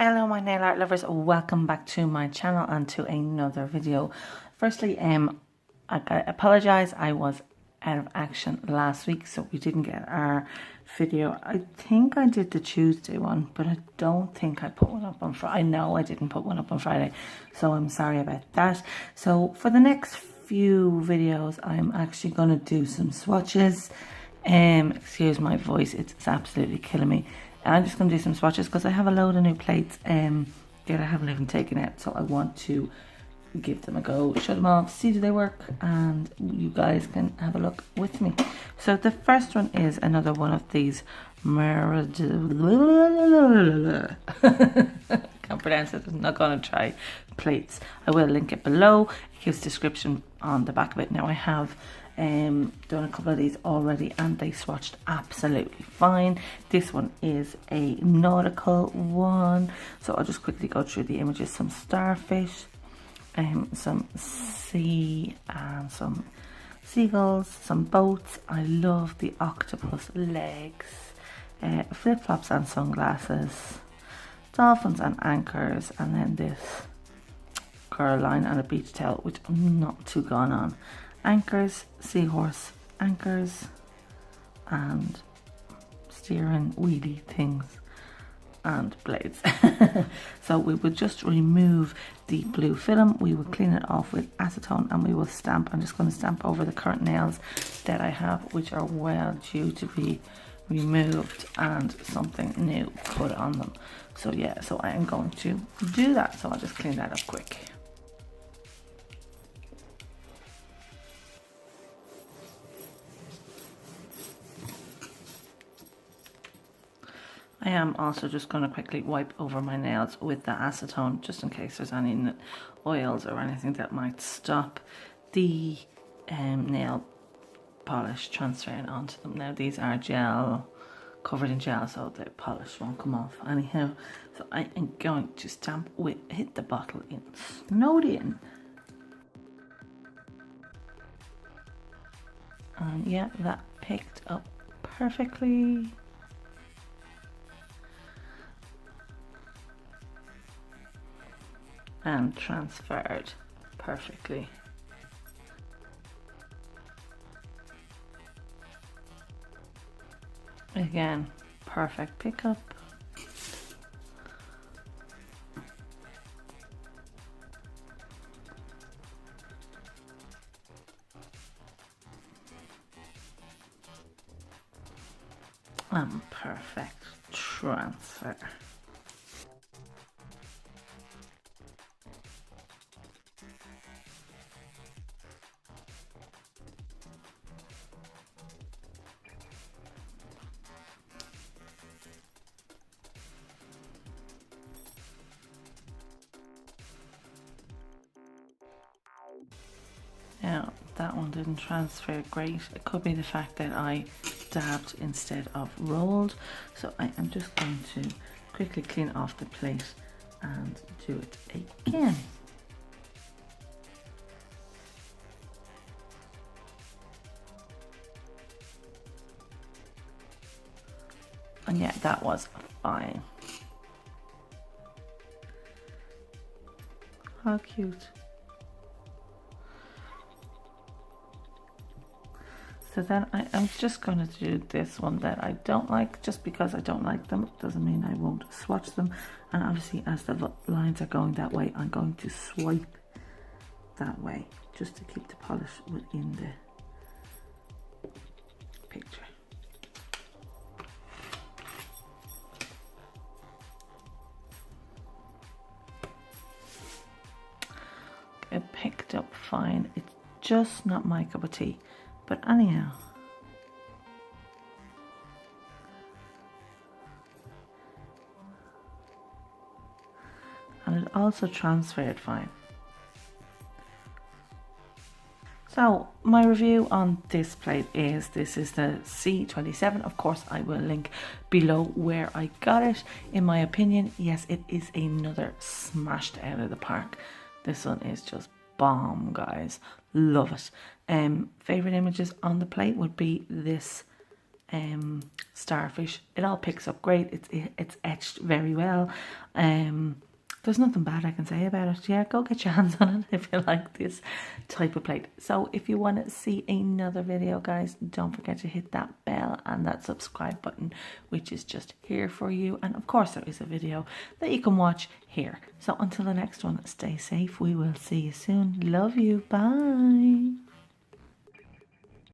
Hello my nail art lovers, welcome back to my channel and to another video. Firstly, I apologise, I was out of action last week, so we didn't get our video. I think I did the Tuesday one, but I don't think I put one up on Friday. I know I didn't put one up on Friday, so I'm sorry about that. So for the next few videos, I'm actually going to do some swatches. Excuse my voice, it's absolutely killing me. I'm just going to do some swatches because I have a load of new plates that I haven't even taken out, so I want to give them a go, show them off, see do they work, and you guys can have a look with me. So the first one is another one of these can't pronounce it, I'm not going to try, plates. I will link it below. It gives description on the back of it. Now I have done a couple of these already and they swatched absolutely fine. This one is a nautical one, so I'll just quickly go through the images. Some starfish, some sea and some seagulls, some boats. I love the octopus legs, flip-flops and sunglasses, dolphins and anchors, and then this curl line and a beach towel, which I'm not too gone on. Anchors, seahorse anchors, and steering wheelie things, and blades. So we would just remove the blue film, we will clean it off with acetone, and we will stamp. I'm just going to stamp over the current nails that I have, which are well due to be removed and something new put on them. So yeah, so I am going to do that, so I'll just clean that up quick. I am also just going to quickly wipe over my nails with the acetone, just in case there's any oils or anything that might stop the nail polish transferring onto them. Now these are gel, covered in gel, so the polish won't come off anyhow. So I am going to stamp with, hit the bottle in Snowdian. And yeah, that picked up perfectly. And transferred perfectly. Again, perfect pickup. And perfect transfer. Now that one didn't transfer great. It could be the fact that I dabbed instead of rolled. So I am just going to quickly clean off the plate and do it again. And yeah, that was fine. How cute. So then I am just going to do this one that I don't like. Just because I don't like them doesn't mean I won't swatch them. And obviously as the lines are going that way, I'm going to swipe that way just to keep the polish within the picture. It picked up fine. It's just not my cup of tea. But anyhow, and it also transferred fine. So my review on this plate is, this is the C27. Of course, I will link below where I got it. In my opinion, yes, it is another smashed out of the park. This one is just bomb, guys. Love it. Favorite images on the plate would be this starfish. It all picks up great. It's etched very well. There's nothing bad I can say about it. Yeah, go get your hands on it if you like this type of plate. So if you want to see another video, guys, don't forget to hit that bell and that subscribe button, which is just here for you. And of course there is a video that you can watch here. So until the next one, stay safe. We will see you soon. Love you. Bye.